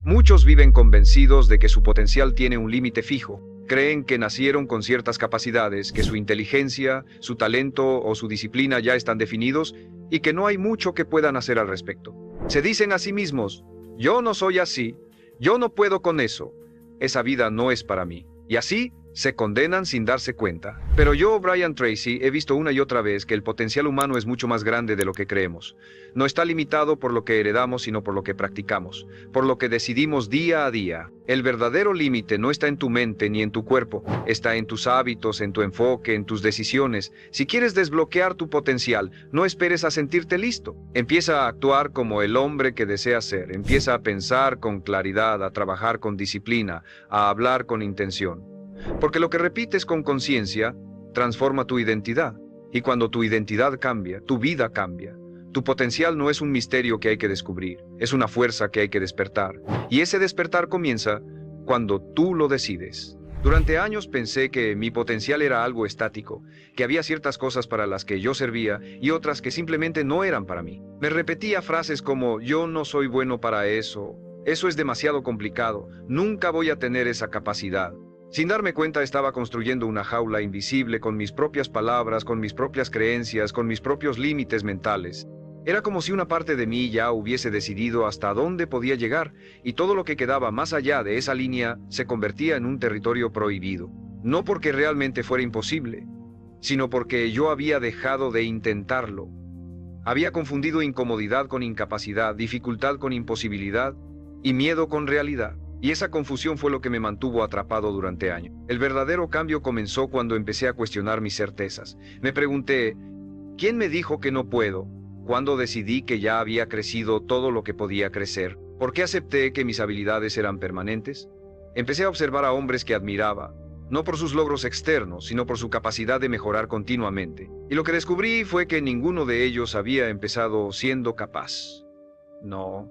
Muchos viven convencidos de que su potencial tiene un límite fijo. Creen que nacieron con ciertas capacidades, que su inteligencia, su talento o su disciplina ya están definidos y que no hay mucho que puedan hacer al respecto. Se dicen a sí mismos, yo no soy así, yo no puedo con eso, esa vida no es para mí. Y así se condenan sin darse cuenta. Pero yo, Brian Tracy, he visto una y otra vez que el potencial humano es mucho más grande de lo que creemos. No está limitado por lo que heredamos, sino por lo que practicamos, por lo que decidimos día a día. El verdadero límite no está en tu mente ni en tu cuerpo, está en tus hábitos, en tu enfoque, en tus decisiones. Si quieres desbloquear tu potencial, no esperes a sentirte listo. Empieza a actuar como el hombre que deseas ser. Empieza a pensar con claridad, a trabajar con disciplina, a hablar con intención. Porque lo que repites con conciencia transforma tu identidad. Y cuando tu identidad cambia, tu vida cambia. Tu potencial no es un misterio que hay que descubrir, es una fuerza que hay que despertar. Y ese despertar comienza cuando tú lo decides. Durante años pensé que mi potencial era algo estático, que había ciertas cosas para las que yo servía y otras que simplemente no eran para mí. Me repetía frases como, yo no soy bueno para eso, eso es demasiado complicado, nunca voy a tener esa capacidad. Sin darme cuenta estaba construyendo una jaula invisible con mis propias palabras, con mis propias creencias, con mis propios límites mentales. Era como si una parte de mí ya hubiese decidido hasta dónde podía llegar, y todo lo que quedaba más allá de esa línea se convertía en un territorio prohibido. No porque realmente fuera imposible, sino porque yo había dejado de intentarlo. Había confundido incomodidad con incapacidad, dificultad con imposibilidad y miedo con realidad. Y esa confusión fue lo que me mantuvo atrapado durante años. El verdadero cambio comenzó cuando empecé a cuestionar mis certezas. Me pregunté, ¿quién me dijo que no puedo? ¿Cuándo decidí que ya había crecido todo lo que podía crecer? ¿Por qué acepté que mis habilidades eran permanentes? Empecé a observar a hombres que admiraba, no por sus logros externos, sino por su capacidad de mejorar continuamente. Y lo que descubrí fue que ninguno de ellos había empezado siendo capaz. No.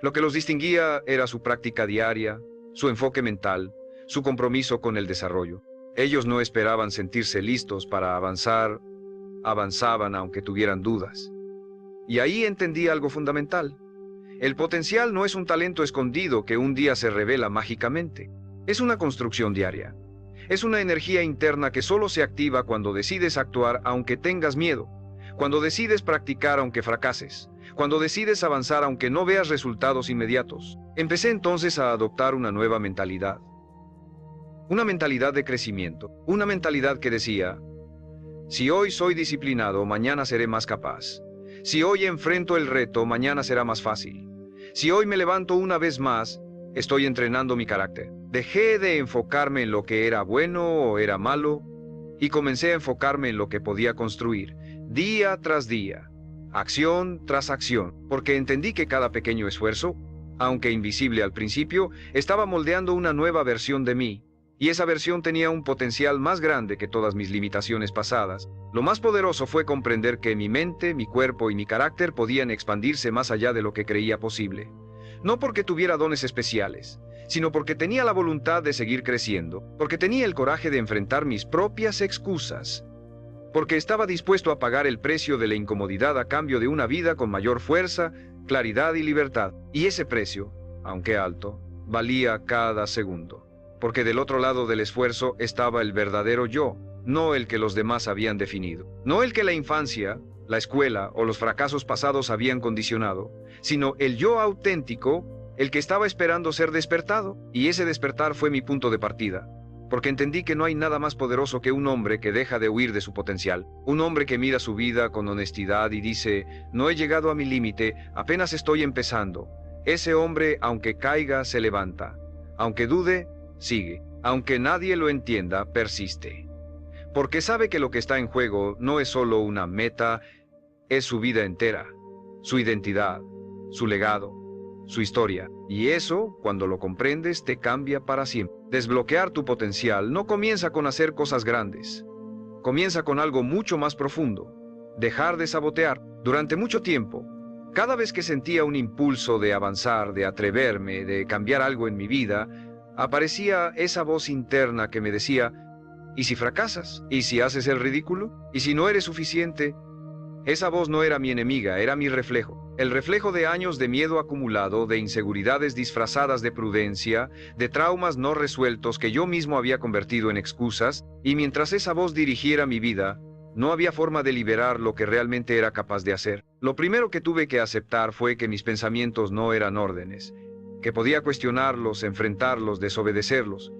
Lo que los distinguía era su práctica diaria, su enfoque mental, su compromiso con el desarrollo. Ellos no esperaban sentirse listos para avanzar, avanzaban aunque tuvieran dudas. Y ahí entendí algo fundamental. El potencial no es un talento escondido que un día se revela mágicamente. Es una construcción diaria. Es una energía interna que solo se activa cuando decides actuar aunque tengas miedo, cuando decides practicar aunque fracases, cuando decides avanzar aunque no veas resultados inmediatos. Empecé entonces a adoptar una nueva mentalidad. Una mentalidad de crecimiento. Una mentalidad que decía, si hoy soy disciplinado, mañana seré más capaz. Si hoy enfrento el reto, mañana será más fácil. Si hoy me levanto una vez más, estoy entrenando mi carácter. Dejé de enfocarme en lo que era bueno o era malo y comencé a enfocarme en lo que podía construir, día tras día. Acción tras acción, porque entendí que cada pequeño esfuerzo, aunque invisible al principio, estaba moldeando una nueva versión de mí, y esa versión tenía un potencial más grande que todas mis limitaciones pasadas. Lo más poderoso fue comprender que mi mente, mi cuerpo y mi carácter podían expandirse más allá de lo que creía posible. No porque tuviera dones especiales, sino porque tenía la voluntad de seguir creciendo, porque tenía el coraje de enfrentar mis propias excusas, porque estaba dispuesto a pagar el precio de la incomodidad a cambio de una vida con mayor fuerza, claridad y libertad. Y ese precio, aunque alto, valía cada segundo. Porque del otro lado del esfuerzo estaba el verdadero yo, no el que los demás habían definido. No el que la infancia, la escuela o los fracasos pasados habían condicionado, sino el yo auténtico, el que estaba esperando ser despertado. Y ese despertar fue mi punto de partida. Porque entendí que no hay nada más poderoso que un hombre que deja de huir de su potencial. Un hombre que mira su vida con honestidad y dice, no he llegado a mi límite, apenas estoy empezando. Ese hombre, aunque caiga, se levanta. Aunque dude, sigue. Aunque nadie lo entienda, persiste. Porque sabe que lo que está en juego no es solo una meta, es su vida entera, su identidad, su legado, su historia. Y eso, cuando lo comprendes, te cambia para siempre. Desbloquear tu potencial no comienza con hacer cosas grandes. Comienza con algo mucho más profundo. Dejar de sabotear. Durante mucho tiempo, cada vez que sentía un impulso de avanzar, de atreverme, de cambiar algo en mi vida, aparecía esa voz interna que me decía, ¿y si fracasas? ¿Y si haces el ridículo? ¿Y si no eres suficiente? Esa voz no era mi enemiga, era mi reflejo. el reflejo de años de miedo acumulado, de inseguridades disfrazadas de prudencia, de traumas no resueltos que yo mismo había convertido en excusas, y mientras esa voz dirigiera mi vida, no había forma de liberar lo que realmente era capaz de hacer. Lo primero que tuve que aceptar fue que mis pensamientos no eran órdenes, que podía cuestionarlos, enfrentarlos, desobedecerlos,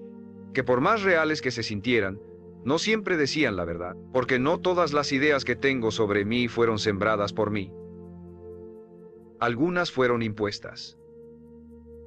que por más reales que se sintieran, no siempre decían la verdad, porque no todas las ideas que tengo sobre mí fueron sembradas por mí. Algunas fueron impuestas,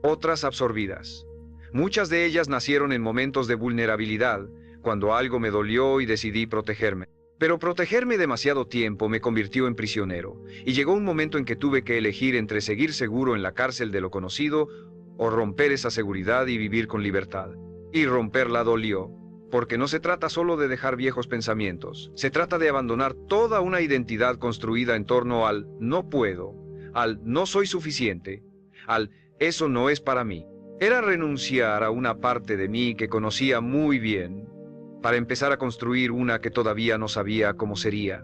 otras absorbidas. Muchas de ellas nacieron en momentos de vulnerabilidad, cuando algo me dolió y decidí protegerme. Pero protegerme demasiado tiempo me convirtió en prisionero, y llegó un momento en que tuve que elegir entre seguir seguro en la cárcel de lo conocido o romper esa seguridad y vivir con libertad. Y romperla dolió, porque no se trata solo de dejar viejos pensamientos, se trata de abandonar toda una identidad construida en torno al no puedo, al no soy suficiente, al eso no es para mí. Era renunciar a una parte de mí que conocía muy bien, para empezar a construir una que todavía no sabía cómo sería.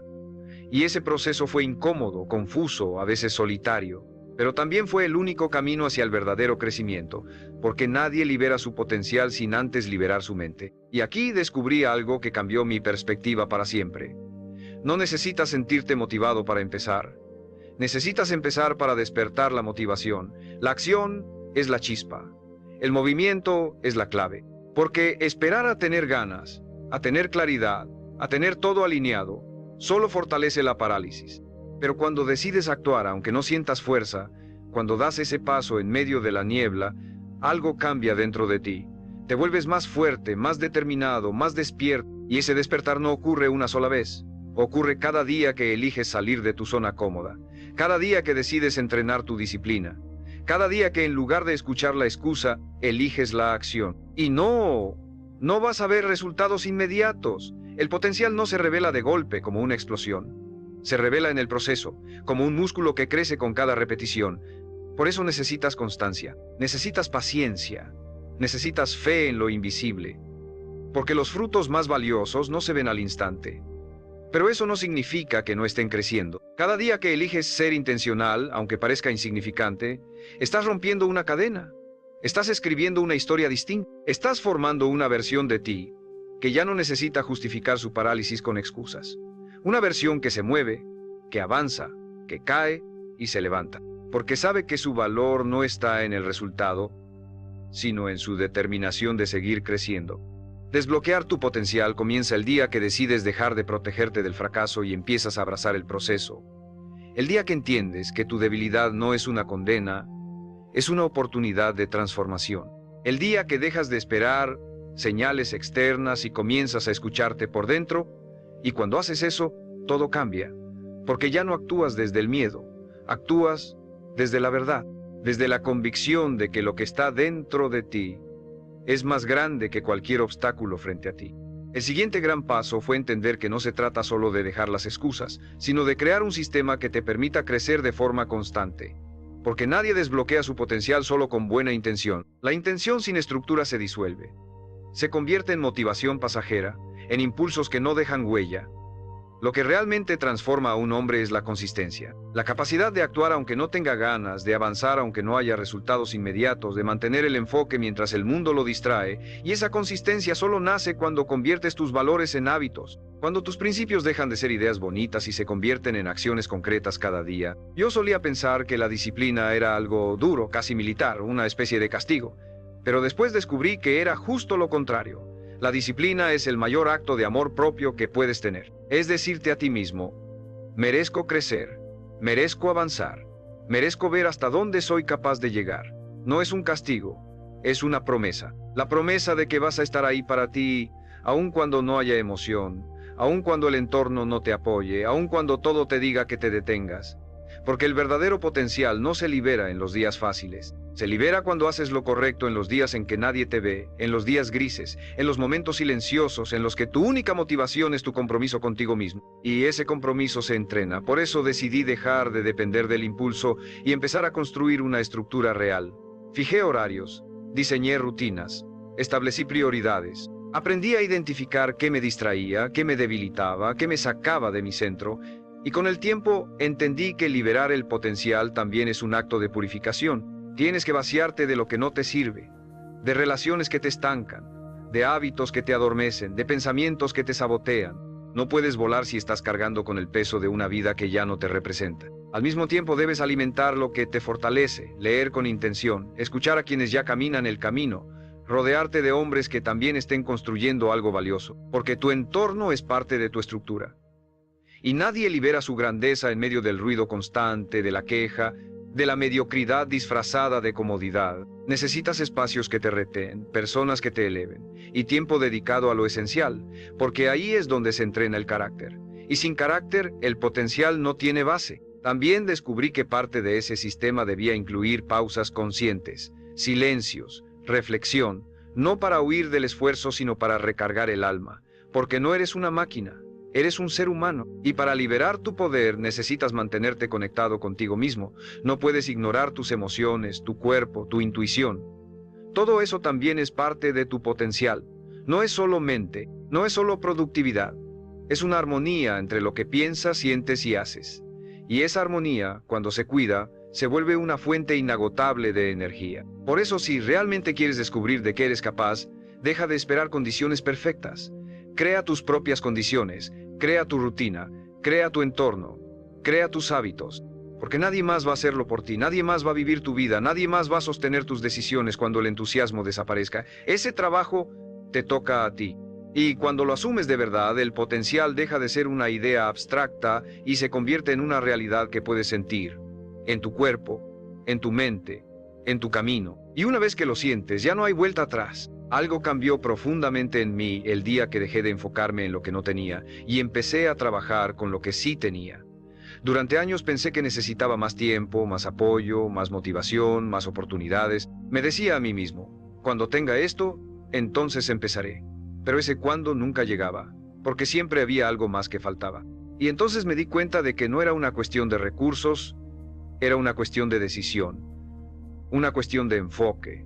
Y ese proceso fue incómodo, confuso, a veces solitario, pero también fue el único camino hacia el verdadero crecimiento, porque nadie libera su potencial sin antes liberar su mente. Y aquí descubrí algo que cambió mi perspectiva para siempre. No necesitas sentirte motivado para empezar. Necesitas empezar para despertar la motivación. La acción es la chispa. El movimiento es la clave. Porque esperar a tener ganas, a tener claridad, a tener todo alineado, solo fortalece la parálisis. Pero cuando decides actuar, aunque no sientas fuerza, cuando das ese paso en medio de la niebla, algo cambia dentro de ti. Te vuelves más fuerte, más determinado, más despierto, y ese despertar no ocurre una sola vez. Ocurre cada día que eliges salir de tu zona cómoda, cada día que decides entrenar tu disciplina, cada día que en lugar de escuchar la excusa, eliges la acción. Y no vas a ver resultados inmediatos. El potencial no se revela de golpe como una explosión. Se revela en el proceso, como un músculo que crece con cada repetición. Por eso necesitas constancia, necesitas paciencia, necesitas fe en lo invisible. Porque los frutos más valiosos no se ven al instante. Pero eso no significa que no estén creciendo. Cada día que eliges ser intencional, aunque parezca insignificante, estás rompiendo una cadena. Estás escribiendo una historia distinta. Estás formando una versión de ti que ya no necesita justificar su parálisis con excusas. Una versión que se mueve, que avanza, que cae y se levanta. Porque sabe que su valor no está en el resultado, sino en su determinación de seguir creciendo. Desbloquear tu potencial comienza el día que decides dejar de protegerte del fracaso y empiezas a abrazar el proceso. El día que entiendes que tu debilidad no es una condena, es una oportunidad de transformación. El día que dejas de esperar señales externas y comienzas a escucharte por dentro, y cuando haces eso, todo cambia, porque ya no actúas desde el miedo, actúas desde la verdad, desde la convicción de que lo que está dentro de ti es más grande que cualquier obstáculo frente a ti. El siguiente gran paso fue entender que no se trata solo de dejar las excusas, sino de crear un sistema que te permita crecer de forma constante. Porque nadie desbloquea su potencial solo con buena intención. La intención sin estructura se disuelve. Se convierte en motivación pasajera, en impulsos que no dejan huella. Lo que realmente transforma a un hombre es la consistencia, la capacidad de actuar aunque no tenga ganas, de avanzar aunque no haya resultados inmediatos, de mantener el enfoque mientras el mundo lo distrae, y esa consistencia solo nace cuando conviertes tus valores en hábitos, cuando tus principios dejan de ser ideas bonitas y se convierten en acciones concretas cada día. Yo solía pensar que la disciplina era algo duro, casi militar, una especie de castigo, pero después descubrí que era justo lo contrario. La disciplina es el mayor acto de amor propio que puedes tener. Es decirte a ti mismo, merezco crecer, merezco avanzar, merezco ver hasta dónde soy capaz de llegar. No es un castigo, es una promesa. La promesa de que vas a estar ahí para ti, aun cuando no haya emoción, aun cuando el entorno no te apoye, aun cuando todo te diga que te detengas. Porque el verdadero potencial no se libera en los días fáciles. Se libera cuando haces lo correcto en los días en que nadie te ve, en los días grises, en los momentos silenciosos en los que tu única motivación es tu compromiso contigo mismo. Y ese compromiso se entrena. Por eso decidí dejar de depender del impulso y empezar a construir una estructura real. Fijé horarios, diseñé rutinas, establecí prioridades. Aprendí a identificar qué me distraía, qué me debilitaba, qué me sacaba de mi centro. Y con el tiempo entendí que liberar el potencial también es un acto de purificación. Tienes que vaciarte de lo que no te sirve, de relaciones que te estancan, de hábitos que te adormecen, de pensamientos que te sabotean. No puedes volar si estás cargando con el peso de una vida que ya no te representa. Al mismo tiempo debes alimentar lo que te fortalece, leer con intención, escuchar a quienes ya caminan el camino, rodearte de hombres que también estén construyendo algo valioso, porque tu entorno es parte de tu estructura. Y nadie libera su grandeza en medio del ruido constante, de la queja, de la mediocridad disfrazada de comodidad. Necesitas espacios que te reten, personas que te eleven, y tiempo dedicado a lo esencial, porque ahí es donde se entrena el carácter. Y sin carácter, el potencial no tiene base. También descubrí que parte de ese sistema debía incluir pausas conscientes, silencios, reflexión, no para huir del esfuerzo, sino para recargar el alma, porque no eres una máquina. Eres un ser humano, y para liberar tu poder necesitas mantenerte conectado contigo mismo. No puedes ignorar tus emociones, tu cuerpo, tu intuición. Todo eso también es parte de tu potencial. No es solo mente, no es solo productividad. Es una armonía entre lo que piensas, sientes y haces. Y esa armonía, cuando se cuida, se vuelve una fuente inagotable de energía. Por eso, si realmente quieres descubrir de qué eres capaz, deja de esperar condiciones perfectas. Crea tus propias condiciones, crea tu rutina, crea tu entorno, crea tus hábitos, porque nadie más va a hacerlo por ti, nadie más va a vivir tu vida, nadie más va a sostener tus decisiones cuando el entusiasmo desaparezca. Ese trabajo te toca a ti. Y cuando lo asumes de verdad, el potencial deja de ser una idea abstracta y se convierte en una realidad que puedes sentir, en tu cuerpo, en tu mente, en tu camino. Y una vez que lo sientes, ya no hay vuelta atrás. Algo cambió profundamente en mí el día que dejé de enfocarme en lo que no tenía y empecé a trabajar con lo que sí tenía. Durante años pensé que necesitaba más tiempo, más apoyo, más motivación, más oportunidades. Me decía a mí mismo, cuando tenga esto, entonces empezaré. Pero ese cuándo nunca llegaba, porque siempre había algo más que faltaba. Y entonces me di cuenta de que no era una cuestión de recursos, era una cuestión de decisión, una cuestión de enfoque,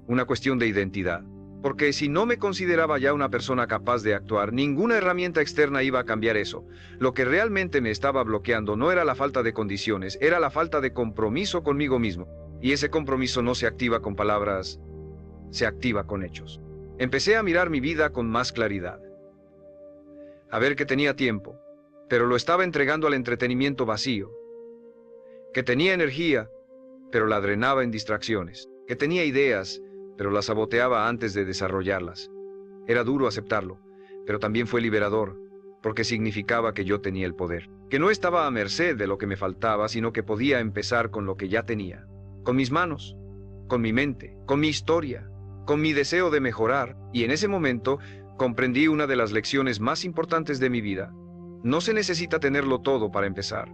una cuestión de identidad. Porque si no me consideraba ya una persona capaz de actuar, ninguna herramienta externa iba a cambiar eso. Lo que realmente me estaba bloqueando no era la falta de condiciones, era la falta de compromiso conmigo mismo. Y ese compromiso no se activa con palabras, se activa con hechos. Empecé a mirar mi vida con más claridad. A ver que tenía tiempo, pero lo estaba entregando al entretenimiento vacío. Que tenía energía, pero la drenaba en distracciones. Que tenía ideas, pero las saboteaba antes de desarrollarlas. Era duro aceptarlo, pero también fue liberador, porque significaba que yo tenía el poder. Que no estaba a merced de lo que me faltaba, sino que podía empezar con lo que ya tenía. Con mis manos, con mi mente, con mi historia, con mi deseo de mejorar. Y en ese momento comprendí una de las lecciones más importantes de mi vida. No se necesita tenerlo todo para empezar.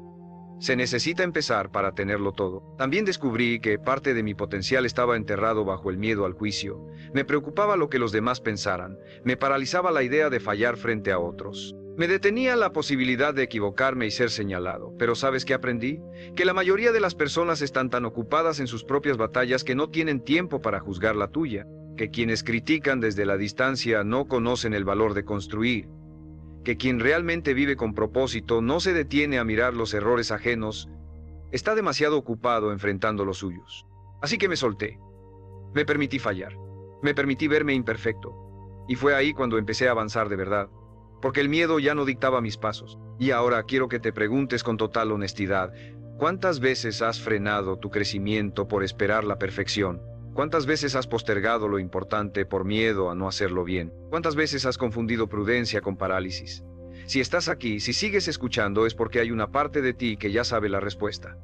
Se necesita empezar para tenerlo todo. También descubrí que parte de mi potencial estaba enterrado bajo el miedo al juicio. Me preocupaba lo que los demás pensaran. Me paralizaba la idea de fallar frente a otros. Me detenía la posibilidad de equivocarme y ser señalado. Pero ¿sabes qué aprendí? Que la mayoría de las personas están tan ocupadas en sus propias batallas que no tienen tiempo para juzgar la tuya. Que quienes critican desde la distancia no conocen el valor de construir. Que quien realmente vive con propósito no se detiene a mirar los errores ajenos, está demasiado ocupado enfrentando los suyos. Así que me solté. Me permití fallar. Me permití verme imperfecto. Y fue ahí cuando empecé a avanzar de verdad. Porque el miedo ya no dictaba mis pasos. Y ahora quiero que te preguntes con total honestidad, ¿cuántas veces has frenado tu crecimiento por esperar la perfección? ¿Cuántas veces has postergado lo importante por miedo a no hacerlo bien? ¿Cuántas veces has confundido prudencia con parálisis? Si estás aquí, si sigues escuchando, es porque hay una parte de ti que ya sabe la respuesta.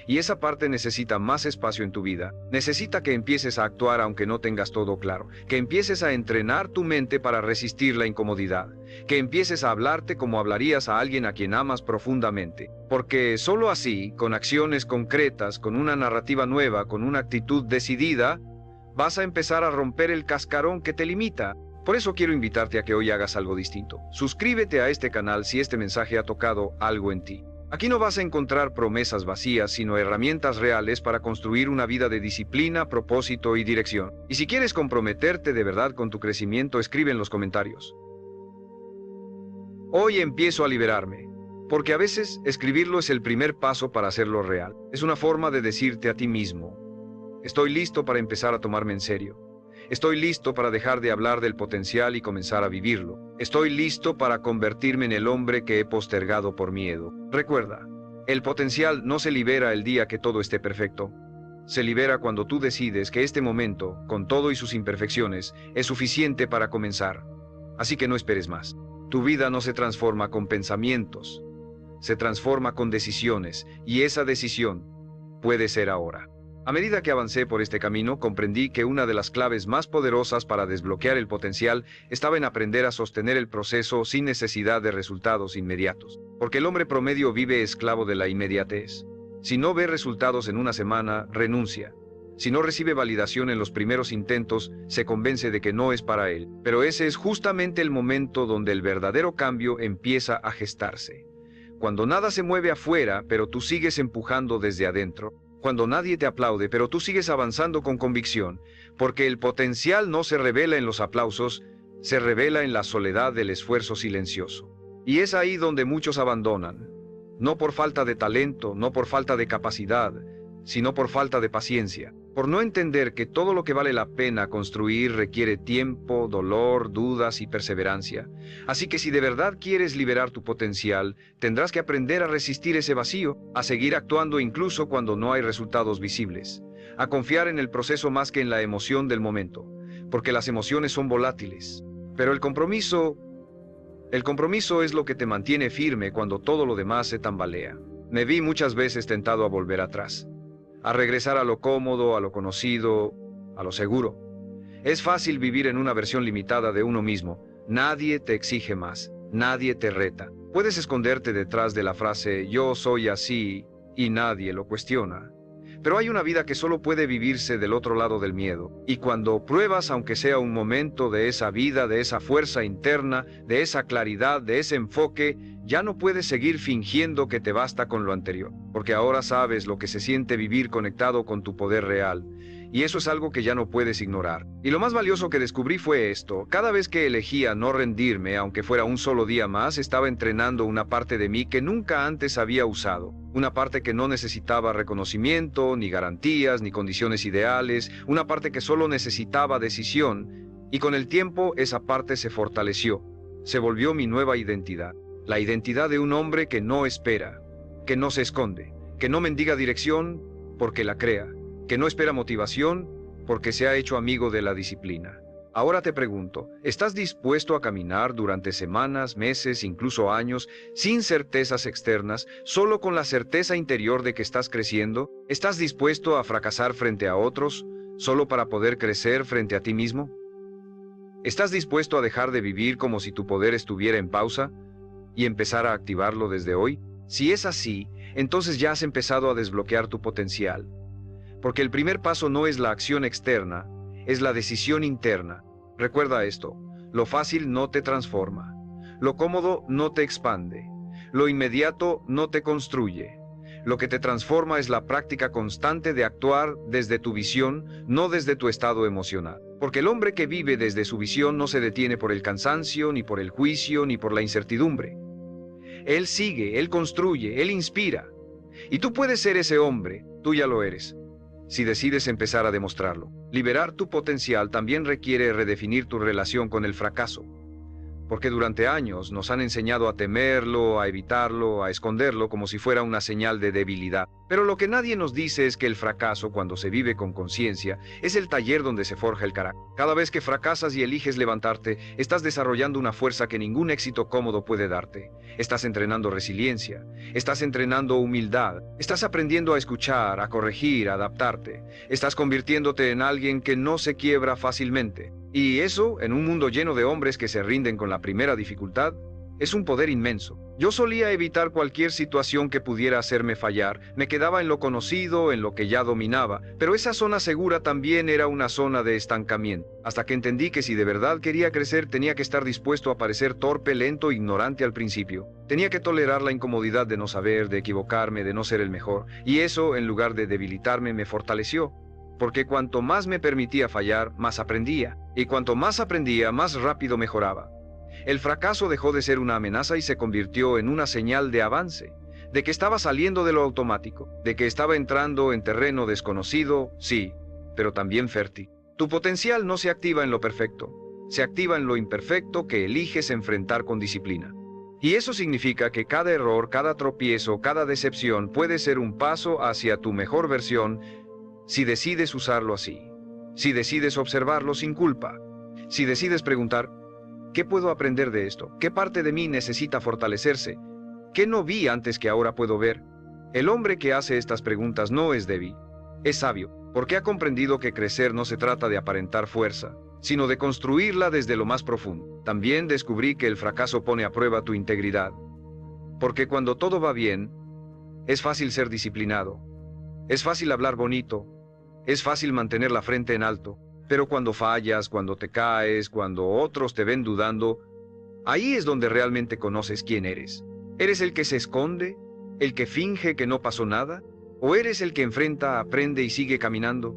Y esa parte necesita más espacio en tu vida. Necesita que empieces a actuar aunque no tengas todo claro. Que empieces a entrenar tu mente para resistir la incomodidad. Que empieces a hablarte como hablarías a alguien a quien amas profundamente. Porque solo así, con acciones concretas, con una narrativa nueva, con una actitud decidida, vas a empezar a romper el cascarón que te limita. Por eso quiero invitarte a que hoy hagas algo distinto. Suscríbete a este canal si este mensaje ha tocado algo en ti. Aquí no vas a encontrar promesas vacías, sino herramientas reales para construir una vida de disciplina, propósito y dirección. Y si quieres comprometerte de verdad con tu crecimiento, escribe en los comentarios. Hoy empiezo a liberarme. Porque a veces escribirlo es el primer paso para hacerlo real. Es una forma de decirte a ti mismo: estoy listo para empezar a tomarme en serio. Estoy listo para dejar de hablar del potencial y comenzar a vivirlo. Estoy listo para convertirme en el hombre que he postergado por miedo. Recuerda, el potencial no se libera el día que todo esté perfecto. Se libera cuando tú decides que este momento, con todo y sus imperfecciones, es suficiente para comenzar. Así que no esperes más. Tu vida no se transforma con pensamientos, se transforma con decisiones, y esa decisión puede ser ahora. A medida que avancé por este camino, comprendí que una de las claves más poderosas para desbloquear el potencial estaba en aprender a sostener el proceso sin necesidad de resultados inmediatos. Porque el hombre promedio vive esclavo de la inmediatez. Si no ve resultados en una semana, renuncia. Si no recibe validación en los primeros intentos, se convence de que no es para él. Pero ese es justamente el momento donde el verdadero cambio empieza a gestarse. Cuando nada se mueve afuera, pero tú sigues empujando desde adentro. Cuando nadie te aplaude, pero tú sigues avanzando con convicción. Porque el potencial no se revela en los aplausos, se revela en la soledad del esfuerzo silencioso. Y es ahí donde muchos abandonan. No por falta de talento, no por falta de capacidad, sino por falta de paciencia. Por no entender que todo lo que vale la pena construir requiere tiempo, dolor, dudas y perseverancia. Así que si de verdad quieres liberar tu potencial, tendrás que aprender a resistir ese vacío, a seguir actuando incluso cuando no hay resultados visibles, a confiar en el proceso más que en la emoción del momento, porque las emociones son volátiles. Pero el compromiso es lo que te mantiene firme cuando todo lo demás se tambalea. Me vi muchas veces tentado a volver atrás, a regresar a lo cómodo, a lo conocido, a lo seguro. Es fácil vivir en una versión limitada de uno mismo. Nadie te exige más, nadie te reta. Puedes esconderte detrás de la frase "yo soy así" y nadie lo cuestiona. Pero hay una vida que solo puede vivirse del otro lado del miedo. Y cuando pruebas, aunque sea un momento de esa vida, de esa fuerza interna, de esa claridad, de ese enfoque, ya no puedes seguir fingiendo que te basta con lo anterior. Porque ahora sabes lo que se siente vivir conectado con tu poder real. Y eso es algo que ya no puedes ignorar. Y lo más valioso que descubrí fue esto: cada vez que elegía no rendirme, aunque fuera un solo día más, estaba entrenando una parte de mí que nunca antes había usado. Una parte que no necesitaba reconocimiento, ni garantías, ni condiciones ideales. Una parte que solo necesitaba decisión. Y con el tiempo esa parte se fortaleció. Se volvió mi nueva identidad. La identidad de un hombre que no espera, que no se esconde, que no mendiga dirección porque la crea, que no espera motivación porque se ha hecho amigo de la disciplina. Ahora te pregunto, ¿estás dispuesto a caminar durante semanas, meses, incluso años, sin certezas externas, solo con la certeza interior de que estás creciendo? ¿Estás dispuesto a fracasar frente a otros, solo para poder crecer frente a ti mismo? ¿Estás dispuesto a dejar de vivir como si tu poder estuviera en pausa y empezar a activarlo desde hoy? Si es así, entonces ya has empezado a desbloquear tu potencial. Porque el primer paso no es la acción externa, es la decisión interna. Recuerda esto: lo fácil no te transforma, lo cómodo no te expande, lo inmediato no te construye. Lo que te transforma es la práctica constante de actuar desde tu visión, no desde tu estado emocional. Porque el hombre que vive desde su visión no se detiene por el cansancio, ni por el juicio, ni por la incertidumbre. Él sigue, él construye, él inspira. Y tú puedes ser ese hombre, tú ya lo eres, si decides empezar a demostrarlo. Liberar tu potencial también requiere redefinir tu relación con el fracaso. Porque durante años nos han enseñado a temerlo, a evitarlo, a esconderlo como si fuera una señal de debilidad. Pero lo que nadie nos dice es que el fracaso, cuando se vive con conciencia, es el taller donde se forja el carácter. Cada vez que fracasas y eliges levantarte, estás desarrollando una fuerza que ningún éxito cómodo puede darte. Estás entrenando resiliencia, estás entrenando humildad, estás aprendiendo a escuchar, a corregir, a adaptarte. Estás convirtiéndote en alguien que no se quiebra fácilmente. Y eso, en un mundo lleno de hombres que se rinden con la primera dificultad, es un poder inmenso. Yo solía evitar cualquier situación que pudiera hacerme fallar, me quedaba en lo conocido, en lo que ya dominaba, pero esa zona segura también era una zona de estancamiento, hasta que entendí que si de verdad quería crecer tenía que estar dispuesto a parecer torpe, lento, ignorante al principio. Tenía que tolerar la incomodidad de no saber, de equivocarme, de no ser el mejor, y eso, en lugar de debilitarme, me fortaleció. Porque cuanto más me permitía fallar, más aprendía, y cuanto más aprendía, más rápido mejoraba. El fracaso dejó de ser una amenaza y se convirtió en una señal de avance, de que estaba saliendo de lo automático, de que estaba entrando en terreno desconocido, sí, pero también fértil. Tu potencial no se activa en lo perfecto, se activa en lo imperfecto que eliges enfrentar con disciplina. Y eso significa que cada error, cada tropiezo, cada decepción puede ser un paso hacia tu mejor versión si decides usarlo así, si decides observarlo sin culpa, si decides preguntar, ¿qué puedo aprender de esto? ¿Qué parte de mí necesita fortalecerse? ¿Qué no vi antes que ahora puedo ver? El hombre que hace estas preguntas no es débil, es sabio, porque ha comprendido que crecer no se trata de aparentar fuerza, sino de construirla desde lo más profundo. También descubrí que el fracaso pone a prueba tu integridad, porque cuando todo va bien, es fácil ser disciplinado, es fácil hablar bonito, es fácil mantener la frente en alto, pero cuando fallas, cuando te caes, cuando otros te ven dudando, ahí es donde realmente conoces quién eres. ¿Eres el que se esconde? ¿El que finge que no pasó nada? ¿O eres el que enfrenta, aprende y sigue caminando?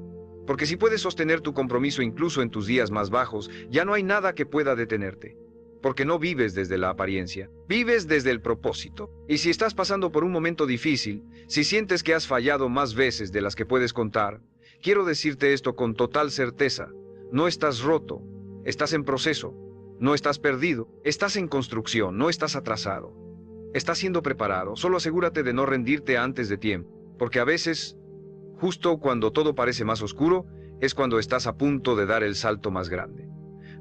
Porque si puedes sostener tu compromiso incluso en tus días más bajos, ya no hay nada que pueda detenerte. Porque no vives desde la apariencia, vives desde el propósito. Y si estás pasando por un momento difícil, si sientes que has fallado más veces de las que puedes contar, quiero decirte esto con total certeza. No estás roto, estás en proceso, no estás perdido, estás en construcción, no estás atrasado. Estás siendo preparado, solo asegúrate de no rendirte antes de tiempo, porque a veces, justo cuando todo parece más oscuro, es cuando estás a punto de dar el salto más grande.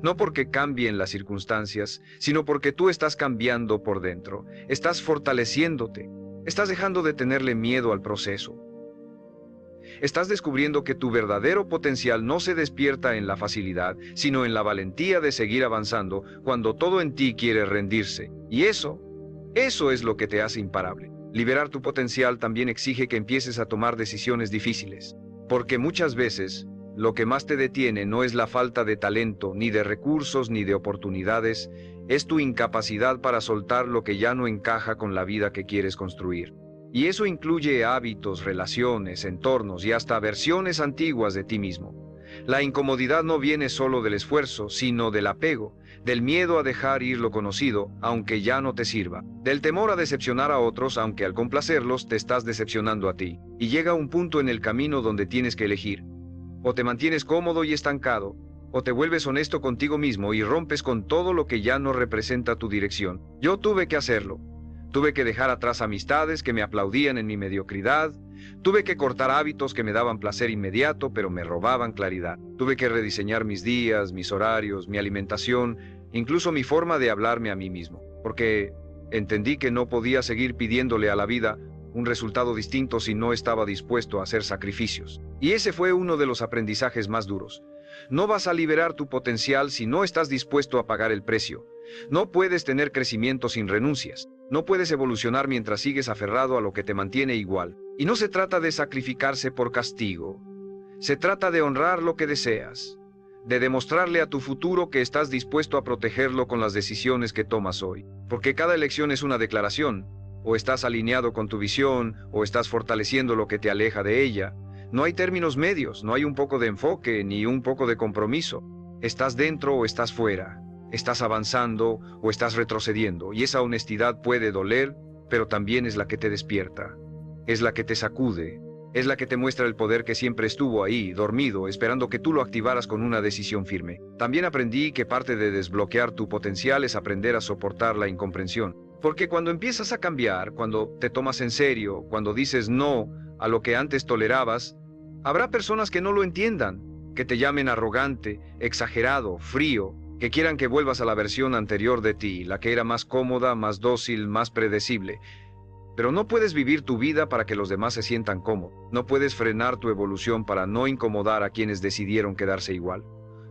No porque cambien las circunstancias, sino porque tú estás cambiando por dentro, estás fortaleciéndote, estás dejando de tenerle miedo al proceso. Estás descubriendo que tu verdadero potencial no se despierta en la facilidad, sino en la valentía de seguir avanzando cuando todo en ti quiere rendirse. Y eso es lo que te hace imparable. Liberar tu potencial también exige que empieces a tomar decisiones difíciles, porque muchas veces lo que más te detiene no es la falta de talento, ni de recursos, ni de oportunidades, es tu incapacidad para soltar lo que ya no encaja con la vida que quieres construir. Y eso incluye hábitos, relaciones, entornos y hasta versiones antiguas de ti mismo. La incomodidad no viene solo del esfuerzo, sino del apego, del miedo a dejar ir lo conocido, aunque ya no te sirva, del temor a decepcionar a otros, aunque al complacerlos te estás decepcionando a ti. Y llega un punto en el camino donde tienes que elegir. O te mantienes cómodo y estancado, o te vuelves honesto contigo mismo y rompes con todo lo que ya no representa tu dirección. Yo tuve que hacerlo. Tuve que dejar atrás amistades que me aplaudían en mi mediocridad. Tuve que cortar hábitos que me daban placer inmediato, pero me robaban claridad. Tuve que rediseñar mis días, mis horarios, mi alimentación, incluso mi forma de hablarme a mí mismo. Porque entendí que no podía seguir pidiéndole a la vida un resultado distinto si no estaba dispuesto a hacer sacrificios. Y ese fue uno de los aprendizajes más duros. No vas a liberar tu potencial si no estás dispuesto a pagar el precio. No puedes tener crecimiento sin renuncias. No puedes evolucionar mientras sigues aferrado a lo que te mantiene igual. Y no se trata de sacrificarse por castigo. Se trata de honrar lo que deseas, de demostrarle a tu futuro que estás dispuesto a protegerlo con las decisiones que tomas hoy. Porque cada elección es una declaración. O estás alineado con tu visión, o estás fortaleciendo lo que te aleja de ella. No hay términos medios, no hay un poco de enfoque, ni un poco de compromiso. Estás dentro o estás fuera. Estás avanzando o estás retrocediendo, y esa honestidad puede doler, pero también es la que te despierta. Es la que te sacude. Es la que te muestra el poder que siempre estuvo ahí, dormido, esperando que tú lo activaras con una decisión firme. También aprendí que parte de desbloquear tu potencial es aprender a soportar la incomprensión. Porque cuando empiezas a cambiar, cuando te tomas en serio, cuando dices no a lo que antes tolerabas, habrá personas que no lo entiendan, que te llamen arrogante, exagerado, frío, que quieran que vuelvas a la versión anterior de ti, la que era más cómoda, más dócil, más predecible. Pero no puedes vivir tu vida para que los demás se sientan cómodos. No puedes frenar tu evolución para no incomodar a quienes decidieron quedarse igual.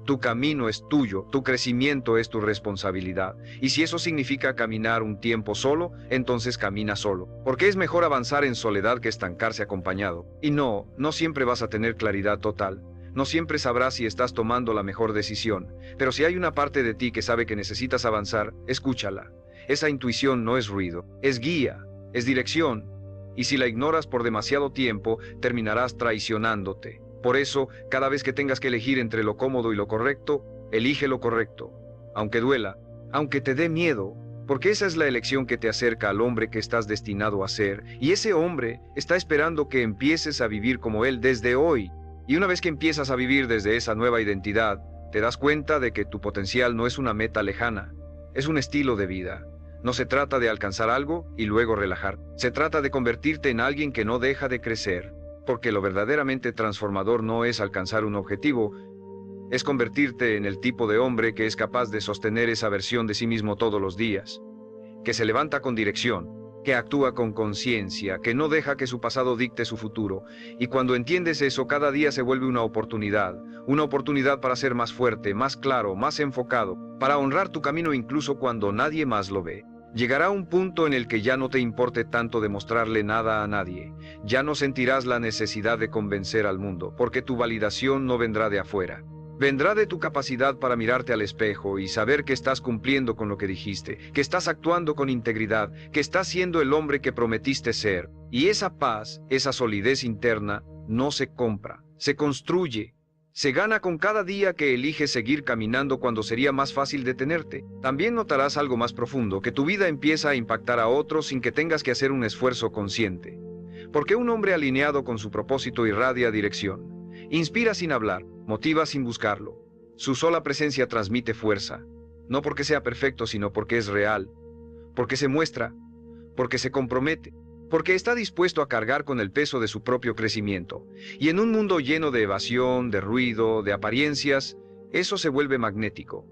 Tu camino es tuyo, tu crecimiento es tu responsabilidad. Y si eso significa caminar un tiempo solo, entonces camina solo. Porque es mejor avanzar en soledad que estancarse acompañado. Y no siempre vas a tener claridad total. No siempre sabrás si estás tomando la mejor decisión. Pero si hay una parte de ti que sabe que necesitas avanzar, escúchala. Esa intuición no es ruido, es guía, es dirección. Y si la ignoras por demasiado tiempo, terminarás traicionándote. Por eso, cada vez que tengas que elegir entre lo cómodo y lo correcto, elige lo correcto. Aunque duela, aunque te dé miedo, porque esa es la elección que te acerca al hombre que estás destinado a ser, y ese hombre está esperando que empieces a vivir como él desde hoy. Y una vez que empiezas a vivir desde esa nueva identidad, te das cuenta de que tu potencial no es una meta lejana, es un estilo de vida. No se trata de alcanzar algo y luego relajar. Se trata de convertirte en alguien que no deja de crecer, porque lo verdaderamente transformador no es alcanzar un objetivo, es convertirte en el tipo de hombre que es capaz de sostener esa versión de sí mismo todos los días, que se levanta con dirección, que actúa con conciencia, que no deja que su pasado dicte su futuro. Y cuando entiendes eso, cada día se vuelve una oportunidad para ser más fuerte, más claro, más enfocado, para honrar tu camino incluso cuando nadie más lo ve. Llegará un punto en el que ya no te importe tanto demostrarle nada a nadie. Ya no sentirás la necesidad de convencer al mundo, porque tu validación no vendrá de afuera. Vendrá de tu capacidad para mirarte al espejo y saber que estás cumpliendo con lo que dijiste, que estás actuando con integridad, que estás siendo el hombre que prometiste ser. Y esa paz, esa solidez interna, no se compra, se construye. Se gana con cada día que eliges seguir caminando cuando sería más fácil detenerte. También notarás algo más profundo, que tu vida empieza a impactar a otros sin que tengas que hacer un esfuerzo consciente. Porque un hombre alineado con su propósito irradia dirección. Inspira sin hablar, motiva sin buscarlo. Su sola presencia transmite fuerza, no porque sea perfecto, sino porque es real, porque se muestra, porque se compromete, porque está dispuesto a cargar con el peso de su propio crecimiento. Y en un mundo lleno de evasión, de ruido, de apariencias, eso se vuelve magnético,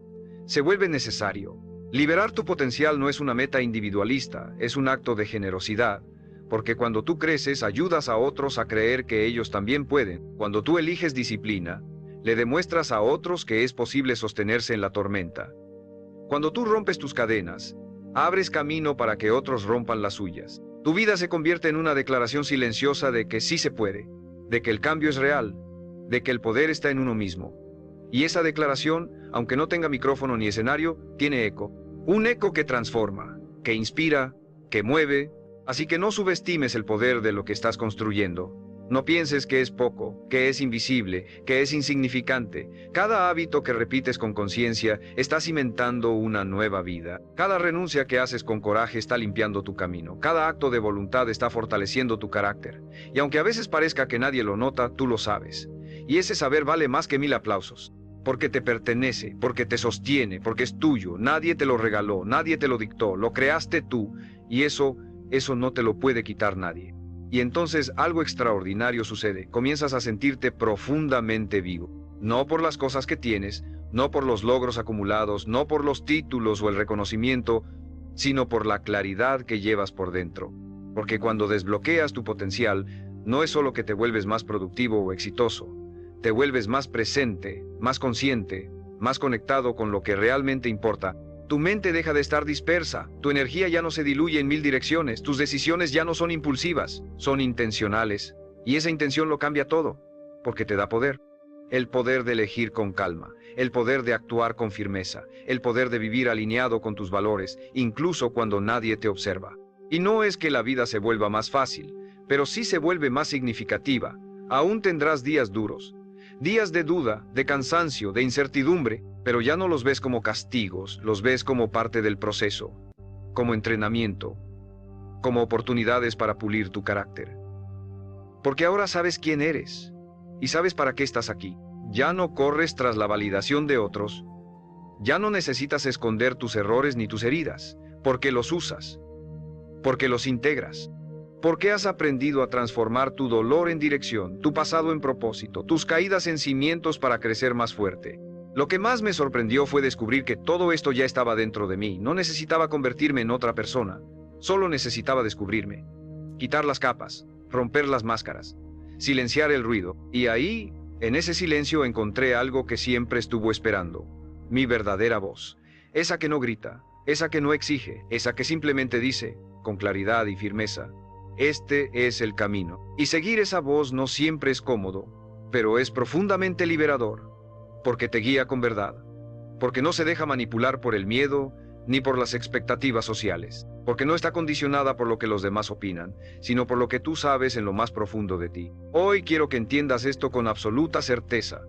se vuelve necesario. Liberar tu potencial no es una meta individualista, es un acto de generosidad. Porque cuando tú creces, ayudas a otros a creer que ellos también pueden. Cuando tú eliges disciplina, le demuestras a otros que es posible sostenerse en la tormenta. Cuando tú rompes tus cadenas, abres camino para que otros rompan las suyas. Tu vida se convierte en una declaración silenciosa de que sí se puede, de que el cambio es real, de que el poder está en uno mismo. Y esa declaración, aunque no tenga micrófono ni escenario, tiene eco. Un eco que transforma, que inspira, que mueve. Así que no subestimes el poder de lo que estás construyendo. No pienses que es poco, que es invisible, que es insignificante. Cada hábito que repites con conciencia está cimentando una nueva vida. Cada renuncia que haces con coraje está limpiando tu camino. Cada acto de voluntad está fortaleciendo tu carácter. Y aunque a veces parezca que nadie lo nota, tú lo sabes. Y ese saber vale más que 1000 aplausos. Porque te pertenece, porque te sostiene, porque es tuyo. Nadie te lo regaló, nadie te lo dictó, lo creaste tú. Y eso no te lo puede quitar nadie. Y entonces algo extraordinario sucede. Comienzas a sentirte profundamente vivo. No por las cosas que tienes, no por los logros acumulados, no por los títulos o el reconocimiento, sino por la claridad que llevas por dentro. Porque cuando desbloqueas tu potencial, no es solo que te vuelves más productivo o exitoso, te vuelves más presente, más consciente, más conectado con lo que realmente importa. Tu mente deja de estar dispersa, tu energía ya no se diluye en 1000 direcciones, tus decisiones ya no son impulsivas, son intencionales. Y esa intención lo cambia todo, porque te da poder. El poder de elegir con calma, el poder de actuar con firmeza, el poder de vivir alineado con tus valores, incluso cuando nadie te observa. Y no es que la vida se vuelva más fácil, pero sí se vuelve más significativa. Aún tendrás días duros, días de duda, de cansancio, de incertidumbre, pero ya no los ves como castigos, los ves como parte del proceso, como entrenamiento, como oportunidades para pulir tu carácter. Porque ahora sabes quién eres y sabes para qué estás aquí. Ya no corres tras la validación de otros, ya no necesitas esconder tus errores ni tus heridas, porque los usas, porque los integras. Porque has aprendido a transformar tu dolor en dirección, tu pasado en propósito, tus caídas en cimientos para crecer más fuerte. Lo que más me sorprendió fue descubrir que todo esto ya estaba dentro de mí. No necesitaba convertirme en otra persona, solo necesitaba descubrirme. Quitar las capas, romper las máscaras, silenciar el ruido. Y ahí, en ese silencio, encontré algo que siempre estuvo esperando. Mi verdadera voz. Esa que no grita, esa que no exige, esa que simplemente dice, con claridad y firmeza: este es el camino. Y seguir esa voz no siempre es cómodo, pero es profundamente liberador, porque te guía con verdad, porque no se deja manipular por el miedo ni por las expectativas sociales, porque no está condicionada por lo que los demás opinan, sino por lo que tú sabes en lo más profundo de ti. Hoy quiero que entiendas esto con absoluta certeza.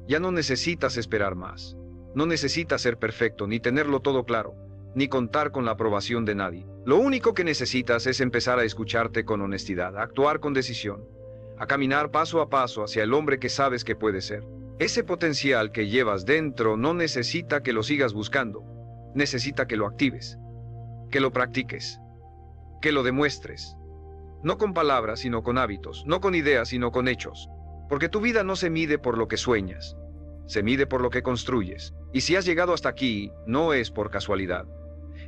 Ya no necesitas esperar más. No necesitas ser perfecto, ni tenerlo todo claro, ni contar con la aprobación de nadie. Lo único que necesitas es empezar a escucharte con honestidad, a actuar con decisión, a caminar paso a paso hacia el hombre que sabes que puedes ser. Ese potencial que llevas dentro no necesita que lo sigas buscando, necesita que lo actives, que lo practiques, que lo demuestres. No con palabras, sino con hábitos, no con ideas, sino con hechos. Porque tu vida no se mide por lo que sueñas, se mide por lo que construyes. Y si has llegado hasta aquí, no es por casualidad.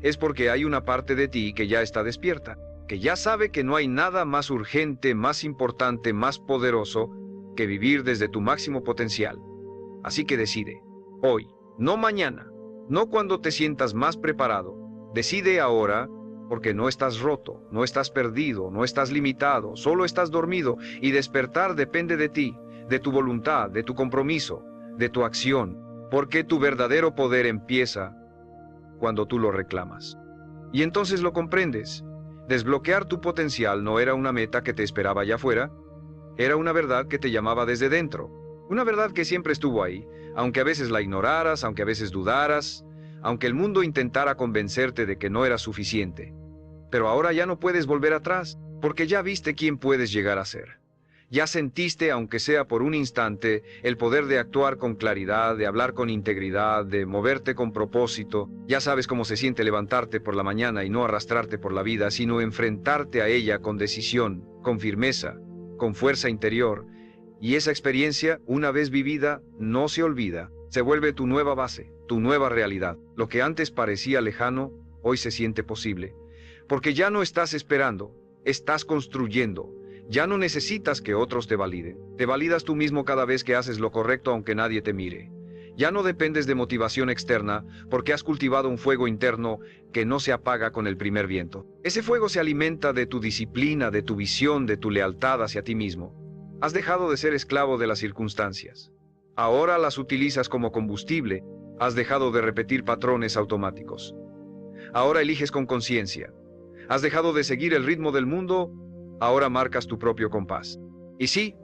Es porque hay una parte de ti que ya está despierta, que ya sabe que no hay nada más urgente, más importante, más poderoso que vivir desde tu máximo potencial. Así que decide, hoy, no mañana, no cuando te sientas más preparado. Decide ahora, porque no estás roto, no estás perdido, no estás limitado, solo estás dormido, y despertar depende de ti, de tu voluntad, de tu compromiso, de tu acción, porque tu verdadero poder empieza cuando tú lo reclamas. Y entonces lo comprendes. Desbloquear tu potencial no era una meta que te esperaba allá afuera, era una verdad que te llamaba desde dentro, una verdad que siempre estuvo ahí, aunque a veces la ignoraras, aunque a veces dudaras, aunque el mundo intentara convencerte de que no era suficiente. Pero ahora ya no puedes volver atrás, porque ya viste quién puedes llegar a ser. Ya sentiste, aunque sea por un instante, el poder de actuar con claridad, de hablar con integridad, de moverte con propósito. Ya sabes cómo se siente levantarte por la mañana y no arrastrarte por la vida, sino enfrentarte a ella con decisión, con firmeza, con fuerza interior. Y esa experiencia, una vez vivida, no se olvida. Se vuelve tu nueva base, tu nueva realidad. Lo que antes parecía lejano, hoy se siente posible. Porque ya no estás esperando, estás construyendo. Ya no necesitas que otros te validen. Te validas tú mismo cada vez que haces lo correcto aunque nadie te mire. Ya no dependes de motivación externa porque has cultivado un fuego interno que no se apaga con el primer viento. Ese fuego se alimenta de tu disciplina, de tu visión, de tu lealtad hacia ti mismo. Has dejado de ser esclavo de las circunstancias. Ahora las utilizas como combustible. Has dejado de repetir patrones automáticos. Ahora eliges con conciencia. Has dejado de seguir el ritmo del mundo. Ahora marcas tu propio compás. Y sí,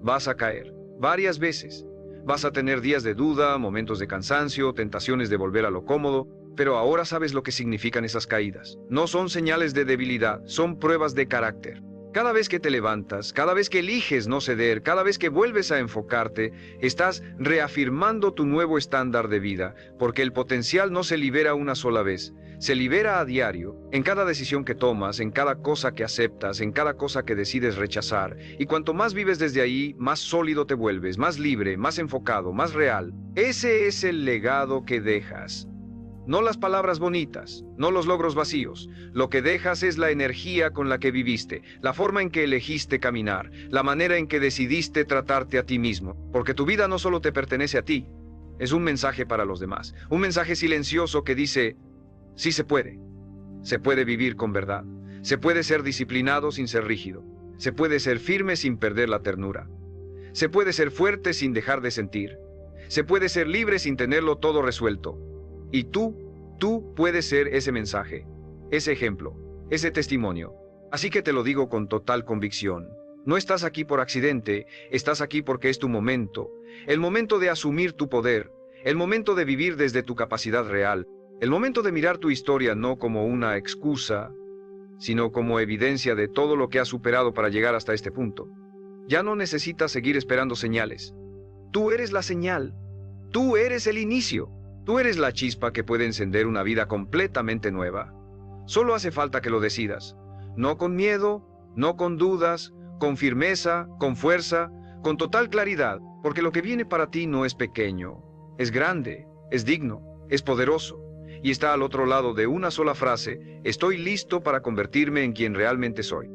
vas a caer, varias veces. Vas a tener días de duda, momentos de cansancio, tentaciones de volver a lo cómodo, pero ahora sabes lo que significan esas caídas. No son señales de debilidad, son pruebas de carácter. Cada vez que te levantas, cada vez que eliges no ceder, cada vez que vuelves a enfocarte, estás reafirmando tu nuevo estándar de vida, porque el potencial no se libera una sola vez, se libera a diario, en cada decisión que tomas, en cada cosa que aceptas, en cada cosa que decides rechazar. Y cuanto más vives desde ahí, más sólido te vuelves, más libre, más enfocado, más real. Ese es el legado que dejas. No las palabras bonitas, no los logros vacíos. Lo que dejas es la energía con la que viviste, la forma en que elegiste caminar, la manera en que decidiste tratarte a ti mismo. Porque tu vida no solo te pertenece a ti, es un mensaje para los demás. Un mensaje silencioso que dice, sí se puede. Se puede vivir con verdad. Se puede ser disciplinado sin ser rígido. Se puede ser firme sin perder la ternura. Se puede ser fuerte sin dejar de sentir. Se puede ser libre sin tenerlo todo resuelto. Y tú puedes ser ese mensaje, ese ejemplo, ese testimonio. Así que te lo digo con total convicción. No estás aquí por accidente, estás aquí porque es tu momento. El momento de asumir tu poder, el momento de vivir desde tu capacidad real, el momento de mirar tu historia no como una excusa, sino como evidencia de todo lo que has superado para llegar hasta este punto. Ya no necesitas seguir esperando señales. Tú eres la señal. Tú eres el inicio. Tú eres la chispa que puede encender una vida completamente nueva. Solo hace falta que lo decidas. No con miedo, no con dudas, con firmeza, con fuerza, con total claridad, porque lo que viene para ti no es pequeño, es grande, es digno, es poderoso, y está al otro lado de una sola frase: estoy listo para convertirme en quien realmente soy.